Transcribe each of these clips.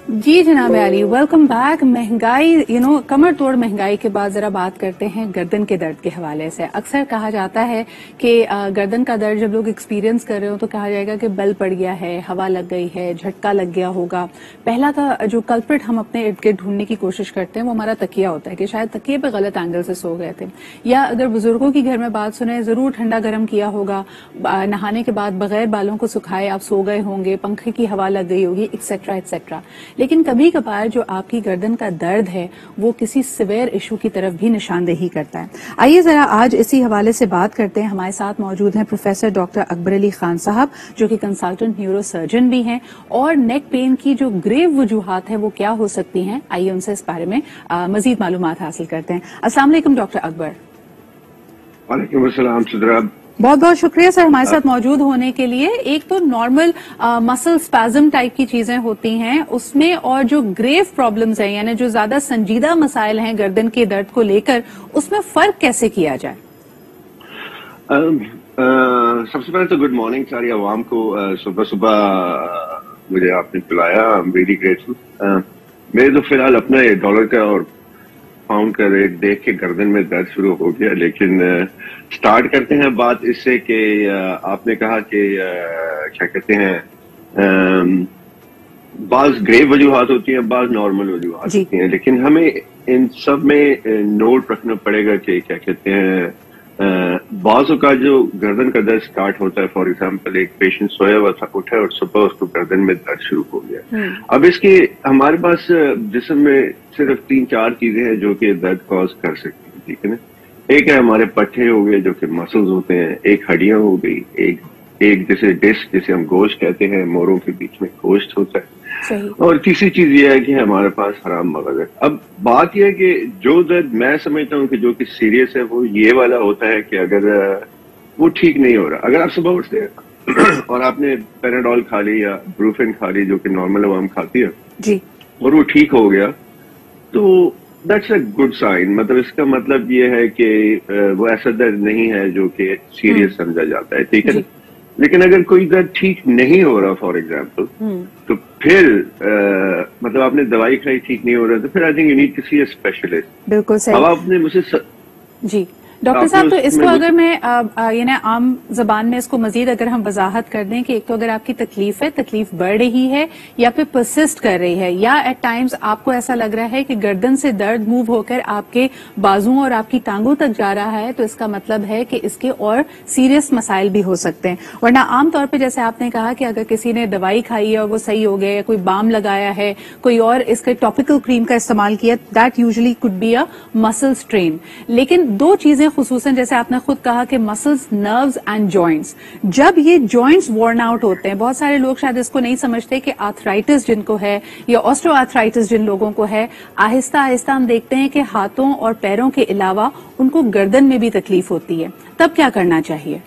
جی جناب علی، welcome back. مہنگائی کمر توڑ مہنگائی کے بعد ذرا بات کرتے ہیں گردن کے درد کے حوالے سے. اکثر کہا جاتا ہے کہ گردن کا درد جب لوگ ایکسپیرینس کر رہے ہو تو کہا جائے گا کہ بل پڑ گیا ہے، ہوا لگ گئی ہے، جھٹکا لگ گیا ہوگا. پہلا کا جو کلپریٹ ہم اپنے ارد گرد ڈھونڈنے کی کوشش کرتے ہیں وہ ہمارا تکیہ ہوتا ہے کہ شاید تکیے پہ غلط اینگل سے سو گئے تھے، یا اگر بزرگوں کی گھر میں بات سنیں ضرور ٹھنڈا گرم کیا ہوگا، نہانے کے بعد بغیر بالوں کو سکھائے آپ سو گئے ہوں گے، پنکھے کی ہوا لگ گئی ہوگی، ایکسیٹرا ایٹسیٹرا. لیکن کبھی کبھار جو آپ کی گردن کا درد ہے وہ کسی سیویئر ایشو کی طرف بھی نشاندہی کرتا ہے. آئیے ذرا آج اسی حوالے سے بات کرتے ہیں. ہمارے ساتھ موجود ہیں پروفیسر ڈاکٹر اکبر علی خان صاحب جو کہ کنسلٹنٹ نیورو سرجن بھی ہیں، اور نیک پین کی جو گریو وجوہات ہیں وہ کیا ہو سکتی ہیں، آئیے ان سے اس بارے میں مزید معلومات حاصل کرتے ہیں. السلام علیکم ڈاکٹر اکبر. وعلیکم السلام سدرا. بہت بہت شکریہ سر ہمارے ساتھ موجود ہونے کے لیے. ایک تو نارمل مسل سپازم ٹائپ کی چیزیں ہوتی ہیں اس میں، اور جو گریو پرابلمز ہیں یعنی جو زیادہ سنجیدہ مسائل ہیں گردن کے درد کو لے کر، اس میں فرق کیسے کیا جائے؟ سب سے پہلے تو گڈ مارننگ ساری عوام کو. صبح صبح مجھے آپ نے بلایا، آئی ایم ویری گریٹفل. میرے تو فی الحال اپنا ڈالر کا اور پاؤنڈ کا ریٹ دیکھ کے گردن میں درد شروع ہو گیا. لیکن سٹارٹ کرتے ہیں بات اس سے کہ آپ نے کہا کہ کیا کہتے ہیں، بعض گریو وجوہات ہوتی ہیں، بعض نارمل وجوہات ہوتی ہیں، لیکن ہمیں ان سب میں نوٹ رکھنا پڑے گا کہ کیا کہتے ہیں، بعض کا جو گردن کا درد سٹارٹ ہوتا ہے، فار ایگزامپل ایک پیشنٹ سویا ہوا تھا، اٹھا اور صبح اس کو گردن میں درد شروع ہو گیا. اب اس کے ہمارے پاس جسم میں صرف 3-4 چیزیں ہیں جو کہ درد کاز کر سکتی ہیں، ٹھیک ہے نا. ایک ہے ہمارے پٹھے ہو گئے جو کہ مسلز ہوتے ہیں، ایک ہڈیاں ہو گئی، ایک جیسے ڈسک جسے ہم گوشت کہتے ہیں، موروں کے بیچ میں گوشت ہوتا ہے، اور تیسری چیز یہ ہے کہ ہمارے پاس حرام مغز ہے. اب بات یہ ہے کہ جو درد میں سمجھتا ہوں کہ جو کہ سیریس ہے وہ یہ والا ہوتا ہے کہ اگر وہ ٹھیک نہیں ہو رہا، اگر آپ صبح اٹھتے ہیں اور آپ نے پیناڈول کھا لی یا بروفن کھا لی جو کہ نارمل عوام کھاتی ہے جی، اور وہ ٹھیک ہو گیا، تو دیٹس اے گڈ سائن. مطلب اس کا مطلب یہ ہے کہ وہ ایسا درد نہیں ہے جو کہ سیریس سمجھا جاتا ہے، ٹھیک ہے. لیکن اگر کوئی درد ٹھیک نہیں ہو رہا فار ایگزامپل، تو پھر مطلب آپ نے دوائی کھائی ٹھیک نہیں ہو رہا، تو پھر I think you need to see a specialist. بالکل صحیح. اب آپ نے مجھ سے جی ڈاکٹر صاحب، تو اس کو اگر میں یعنی عام زبان میں اس کو مزید اگر ہم وضاحت کر دیں کہ ایک تو اگر آپ کی تکلیف ہے، تکلیف بڑھ رہی ہے یا پھر پرسسٹ کر رہی ہے، یا ایٹ ٹائمز آپ کو ایسا لگ رہا ہے کہ گردن سے درد موو ہو کر آپ کے بازوؤں اور آپ کی ٹانگوں تک جا رہا ہے، تو اس کا مطلب ہے کہ اس کے اور سیریس مسائل بھی ہو سکتے ہیں. ورنہ عام طور پہ جیسے آپ نے کہا کہ اگر کسی نے دوائی کھائی ہے اور وہ صحیح ہو گیا، یا کوئی بام لگایا ہے، کوئی اور اس کے ٹاپیکل کریم کا استعمال کیا، دیٹ یوزلی کوڈ بی اے مسل اسٹرین. لیکن دو چیزیں خصوصاً جیسے آپ نے خود کہا کہ مسلز، نروز اینڈ جوائنٹس، جب یہ جوائنٹس وارن آؤٹ ہوتے ہیں، بہت سارے لوگ شاید اس کو نہیں سمجھتے کہ آرتھرائٹس جن کو ہے یا آسٹرو آرتھرائٹس جن لوگوں کو ہے، آہستہ آہستہ ہم دیکھتے ہیں کہ ہاتھوں اور پیروں کے علاوہ ان کو گردن میں بھی تکلیف ہوتی ہے. تب کیا کرنا چاہیے؟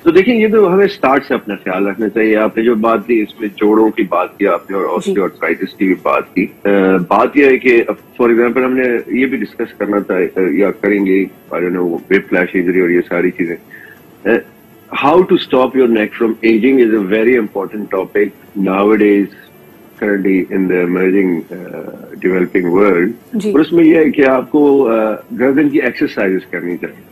تو دیکھیں، یہ تو ہمیں سٹارٹ سے اپنا خیال رکھنا چاہیے. آپ نے جو بات کی اس میں جوڑوں کی بات کی آپ نے، اور آسٹریو آرتھرائٹس کی بھی بات کی. بات یہ ہے کہ فار ایگزامپل ہم نے یہ بھی ڈسکس کرنا تھا یا کریں گے، ویب فلیش انجری اور یہ ساری چیزیں. How to stop your neck from ageing is a very important topic nowadays currently in the emerging developing world. اور اس میں یہ ہے کہ آپ کو گردن کی ایکسرسائز کرنی چاہیے.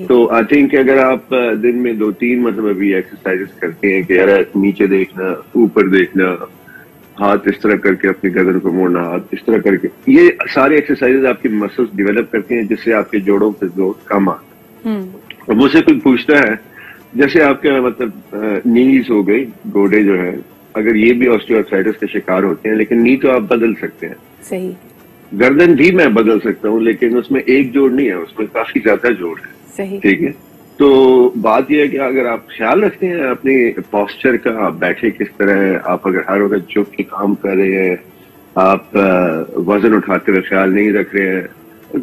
تو آئی تھنک اگر آپ دن میں 2-3 مرتبہ بھی ایکسرسائز کرتے ہیں کہ یار نیچے دیکھنا، اوپر دیکھنا، ہاتھ اس طرح کر کے اپنی گردن کو موڑنا، ہاتھ اس طرح کر کے، یہ سارے ایکسرسائز آپ کی مسلس ڈیولپ کرتے ہیں جس سے آپ کے جوڑوں پہ زور کم آتا ہے. اور مجھ سے کوئی پوچھتا ہے جیسے آپ کا مطلب نیز ہو گئی، گوڑے جو ہے، اگر یہ بھی آسٹریو آرتھرائٹس کے شکار ہوتے ہیں، لیکن نی تو آپ بدل سکتے ہیں. صحیح. گردن بھی میں بدل سکتا ہوں، لیکن اس میں ایک جوڑ نہیں ہے، اس میں کافی زیادہ جوڑ ہے. ٹھیک ہے. تو بات یہ ہے کہ اگر آپ خیال رکھتے ہیں اپنے پوسچر کا، آپ بیٹھے کس طرح ہے، آپ اگر ہر وقت جھک کے کام کر رہے ہیں، آپ وزن اٹھاتے ہوئے خیال نہیں رکھ رہے ہیں،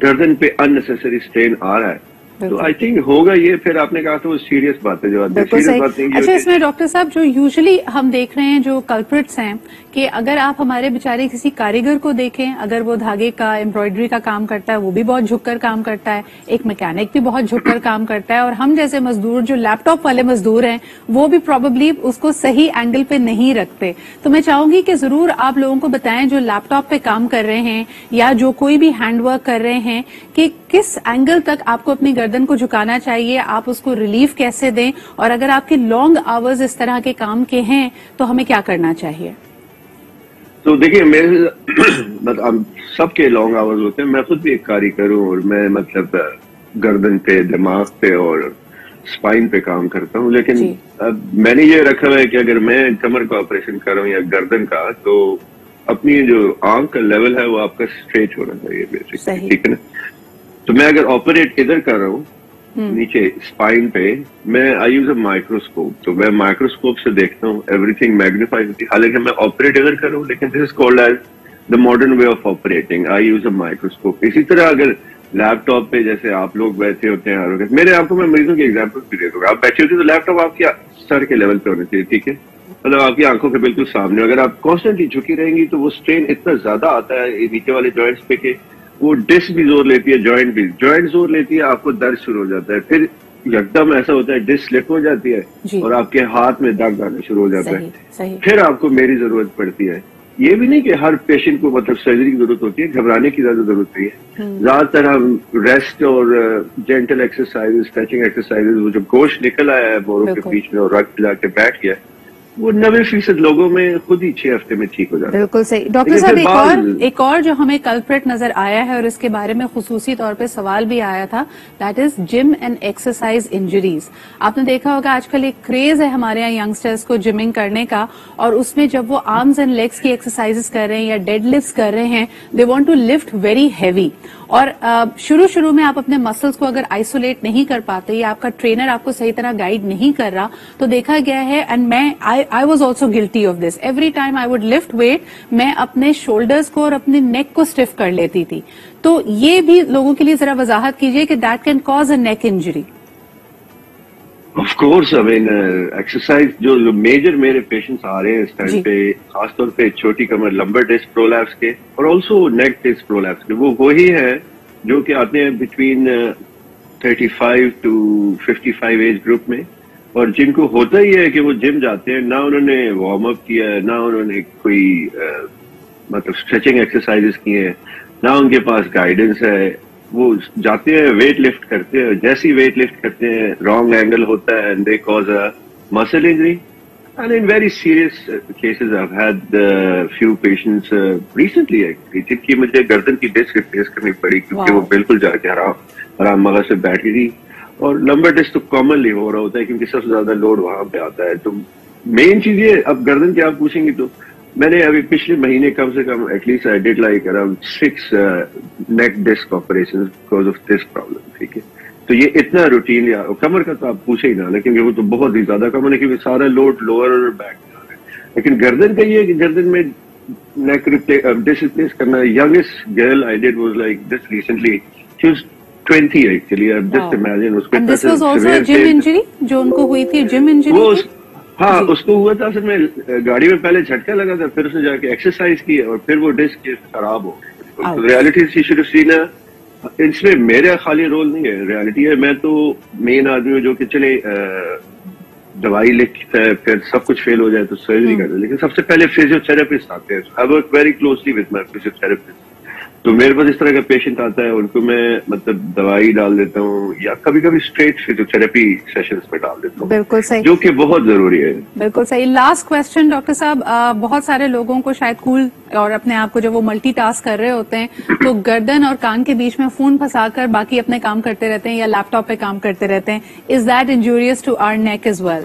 گردن پہ ان نیسیسری اسٹرین آ رہا ہے، تو آئی تھنک ہوگا یہ. پھر آپ نے کہا تو وہ سیریس بات ہے جو آتی ہے. سیریس بات نہیں. اچھا اس میں ڈاکٹر صاحب جو یوزلی ہم دیکھ رہے ہیں جو کلپریٹس ہیں کہ اگر آپ ہمارے بیچارے کسی کاریگر کو دیکھیں, اگر وہ دھاگے کا امبرائڈری کا کام کرتا ہے وہ بھی بہت جھک کر کام کرتا ہے, ایک میکینک بھی بہت جھک کر کام کرتا ہے, اور ہم جیسے مزدور جو لیپ ٹاپ والے مزدور ہیں وہ بھی پروبیبلی اس کو صحیح اینگل پہ نہیں رکھتے. تو میں چاہوں گی کہ ضرور آپ لوگوں کو بتائیں جو لیپ ٹاپ پہ کام کر رہے ہیں یا جو کوئی بھی ہینڈ ورک کر رہے ہیں کہ کس اینگل تک آپ کو اپنی گردن کو جھکانا چاہیے, آپ اس کو ریلیف کیسے دیں, اور اگر آپ کے لانگ آورز اس طرح کے کام کے ہیں تو ہمیں کیا کرنا چاہیے. تو دیکھیے میرے سب کے لانگ آورز ہوتے ہیں. میں خود بھی ایک کاریگر ہوں اور میں مطلب گردن پہ, دماغ پہ اور اسپائن پہ کام کرتا ہوں. لیکن اب میں نے یہ رکھا ہوا ہے کہ اگر میں کمر کا آپریشن کر رہا ہوں یا گردن کا, تو اپنی جو آنکھ کا لیول ہے وہ آپ کا اسٹریٹ ہونا چاہیے بیسکلی, ٹھیک ہے نا. تو میں اگر آپریٹ ادھر کر رہا ہوں نیچے اسپائن پہ, میں آئی یوز اے مائکروسکوپ. تو میں مائکروسکوپ سے دیکھتا ہوں, ایوری تھنگ میگنیفائی ہوتی ہے. حالانکہ میں آپریٹ ادھر کر رہا ہوں لیکن this is called as the modern way of operating. I use a microscope. اسی طرح اگر لیپ ٹاپ پہ جیسے آپ لوگ بیٹھے ہوتے ہیں, میرے آپ کو میں مریضوں کی ایگزامپل بھی دے دوں گا. آپ بیٹھے ہوتے ہیں تو لیپ ٹاپ آپ کی سر کے لیول پہ ہونا چاہیے, ٹھیک ہے, مطلب آپ کی آنکھوں کے بالکل سامنے. اگر آپ کانسٹنٹلی جھکی رہیں گی تو وہ اسٹرین اتنا زیادہ آتا ہے نیچے والے جوائنٹس پہ کہ وہ ڈسک بھی زور لیتی ہے, جوائنٹ زور لیتی ہے, آپ کو درد شروع ہو جاتا ہے. پھر یکدم ایسا ہوتا ہے ڈسک سلپ ہو جاتی ہے اور آپ کے ہاتھ میں درد آنا شروع ہو جاتا ہے. پھر آپ کو میری ضرورت پڑتی ہے. یہ بھی نہیں کہ ہر پیشنٹ کو مطلب سرجری کی ضرورت ہوتی ہے, گھبرانے کی زیادہ ضرورت نہیں ہے. زیادہ تر ہم ریسٹ اور جینٹل ایکسرسائز, اسٹریچنگ ایکسرسائز, وہ جو گوشت نکل آیا ہے بوروں کے بیچ میں اور رگ پلا کے بیٹھ گیا, وہ 90% لوگوں میں خود ہی 6 ہفتے میں ٹھیک ہو جاتا ہے. بالکل صحیح. ڈاکٹر صاحب ایک اور جو ہمیں کلپریٹ نظر آیا ہے اور اس کے بارے میں خصوصی طور پہ سوال بھی آیا تھا, that is gym and exercise injuries. آپ نے دیکھا ہوگا آج کل ایک کریز ہے ہمارے یہاں ینگسٹرز کو جمنگ کرنے کا, اور اس میں جب وہ آرمز اینڈ لیگس کی ایکسرسائز کر رہے ہیں یا ڈیڈ لفٹس کر رہے ہیں, they want to lift very heavy, اور شروع میں آپ اپنے مسلس کو اگر آئسولیٹ نہیں کر پاتے یا آپ کا ٹرینر آپ کو صحیح طرح گائیڈ نہیں کر رہا, تو دیکھا گیا ہے, اینڈ میں I was also guilty of this. Every time I would lift weight, میں اپنے شولڈرز کو اور اپنے نیک کو اسٹف کر لیتی تھی. تو یہ بھی لوگوں کے لیے ذرا وضاحت کیجئے کہ that can cause a neck injury. Of course, exercise جو میجر میرے پیشنٹس آ رہے ہیں اس ٹائم پہ, خاص طور پہ چھوٹی کمر لمبر ڈسک پرولیپس کے اور آلسو نیک ڈسک پرولیپس کے, وہ وہی ہیں جو کہ آتے ہیں بٹوین 35 to 55 ایج گروپ میں, اور جن کو ہوتا ہی ہے کہ وہ جم جاتے ہیں, نہ انہوں نے وارم اپ کیا ہے, نہ انہوں نے کوئی مطلب اسٹریچنگ ایکسرسائز کی ہیں, نہ ان کے پاس گائیڈنس ہے. وہ جاتے ہیں, ویٹ لفٹ کرتے ہیں, جیسی ویٹ لفٹ کرتے ہیں رانگ اینگل ہوتا ہے اینڈ دے کاز اے مسل injury. And in very serious cases I have had few patients recently actually جن کی مجھے گردن کی ڈسک ریپلیس کرنی پڑی کیونکہ وہ بالکل جا کے آرام مغز سے بیٹھی تھی. اور لمبر ڈسک تو کامنلی ہو رہا ہوتا ہے کیونکہ سب سے زیادہ لوڈ وہاں پہ آتا ہے. تو مین چیز یہ, اب گردن کی آپ پوچھیں گی تو میں نے ابھی پچھلے مہینے کم سے کم at least I did like around 6 neck disc operation because of this problem, ٹھیک ہے. تو یہ اتنا روٹین, کمر کا تو آپ پوچھے ہی نہ, لیکن وہ تو بہت ہی زیادہ کمر ہے کیونکہ سارا لوڈ لوور اور بیک میں آ رہا ہے. لیکن گردن کا یہ ہے کہ گردن میں نیک ڈسک ریپلیس کرنا, youngest girl I did was like this recently, she was 20 actually. Just imagine اس کو جم انجری جو ان کو ہوئی تھی, جم انجری. ہاں اس کو ہوا تھا اصل میں گاڑی میں پہلے جھٹکا لگا تھا, پھر اس نے جا کے ایکسرسائز کی اور پھر وہ ڈسک خراب ہو گئی. Reality she should have seen, اس میں میرا خالی رول نہیں ہے, ریالٹی ہے. میں تو مین آدمی ہوں جو کہ چلے دوائی لکھتا ہے, پھر سب کچھ فیل ہو جائے تو سرجری کرتا ہے, لیکن سب سے پہلے فزیو تھراپسٹ آتے ہیں. I work very closely with my physio therapist. تو میرے پاس اس طرح کا پیشنٹ آتا ہے, ان کو میں مطلب دوائی ڈال دیتا ہوں یا کبھی کبھی اسٹریٹ فزیو تھراپی سیشنز میں ڈال دیتا ہوں. بالکل صحیح, جو کہ بہت ضروری ہے. بالکل صحیح. لاسٹ کوشچن ڈاکٹر صاحب, بہت سارے لوگوں کو شاید کول اور اپنے آپ کو جب وہ ملٹی ٹاسک کر رہے ہوتے ہیں تو گردن اور کان کے بیچ میں فون پھنسا کر باقی اپنے کام کرتے رہتے ہیں یا لیپ ٹاپ پہ کام کرتے رہتے ہیں. Is that injurious to our neck as well?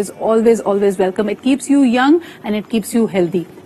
is always welcome. It keeps you young and it keeps you healthy.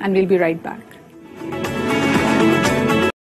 and we'll be right back.